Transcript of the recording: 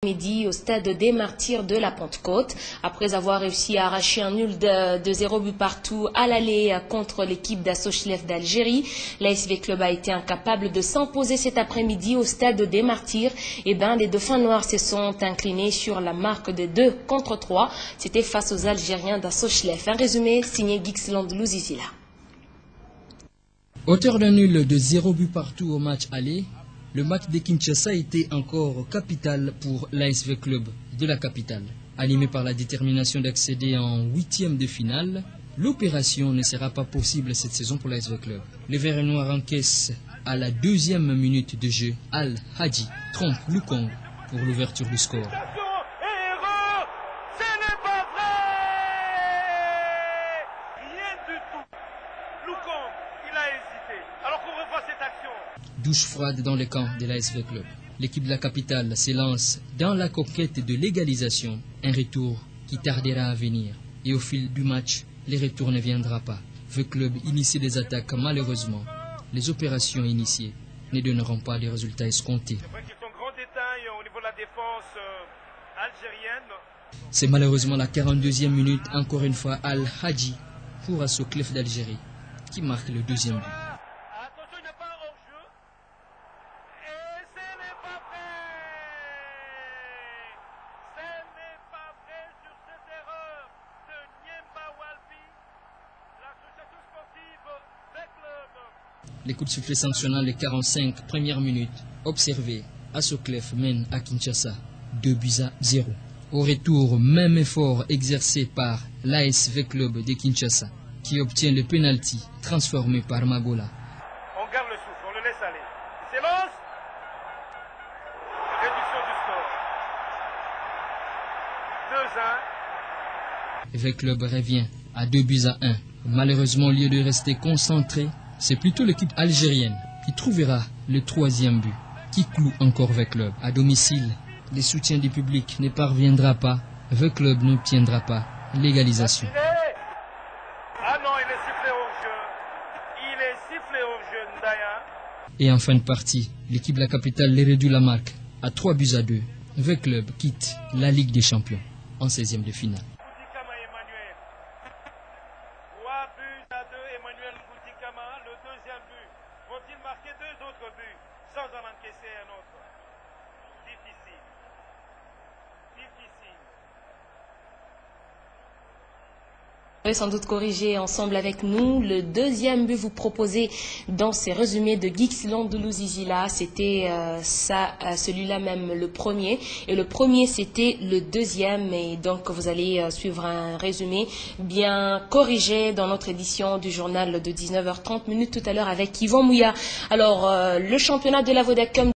Midi au stade des Martyrs de la Pentecôte. Après avoir réussi à arracher un nul de 0 but partout à l'aller contre l'équipe d'Asochlef d'Algérie, l'ASV Club a été incapable de s'imposer cet après-midi au stade des Martyrs. Les Dauphins Noirs se sont inclinés sur la marque de 2-3. C'était face aux Algériens d'Asochlef. Un résumé signé Gixland Louzizila. Auteur d'un nul de 0 but partout au match aller, le match de Kinshasa était encore capital pour l'ASV Club de la capitale. Animé par la détermination d'accéder en huitième de finale, l'opération ne sera pas possible cette saison pour l'ASV Club. Les Verts et Noirs encaissent à la 2e minute de jeu. Al-Hadji trompe Lukong pour l'ouverture du score. Douche froide dans les camps de l'ASV Club. L'équipe de la capitale s'élance dans la conquête de l'égalisation, un retour qui tardera à venir. Et au fil du match, les retours ne viendront pas. Le club initie des attaques, malheureusement, les opérations initiées ne donneront pas les résultats escomptés. C'est malheureusement la 42e minute, encore une fois, Al-Hadji pour Asochlef d'Algérie, qui marque le 2e but. Les coups de sifflet sanctionnant les 45 premières minutes observées, Asochlef mène à Kinshasa 2-0. Au retour, même effort exercé par l'ASV Club de Kinshasa qui obtient le penalty transformé par Magola. On garde le souffle, on le laisse aller. Il s'élance. Réduction du score. 2-1. Le club revient à 2-1. Malheureusement, au lieu de rester concentré, c'est plutôt l'équipe algérienne qui trouvera le 3e but, qui cloue encore le club. À domicile, le soutien du public ne parviendra pas, le club n'obtiendra pas l'égalisation. Ah non, il est sifflé au jeu. Il est sifflé au jeu, Ndaya. Et en fin de partie, l'équipe de la capitale les réduit la marque à 3-2. Le club quitte la Ligue des Champions en 16e de finale. Le 2e but. Vont-ils marquer 2 autres buts sans en encaisser un autre? Difficile. Vous sans doute corriger ensemble avec nous. Le 2e but vous proposez dans ces résumés de Gixland de Louzizila, c'était celui-là même le premier. Et le premier c'était le 2e. Et donc vous allez suivre un résumé bien corrigé dans notre édition du journal de 19h30 tout à l'heure avec Yvon Mouya. Alors le championnat de la Vodacom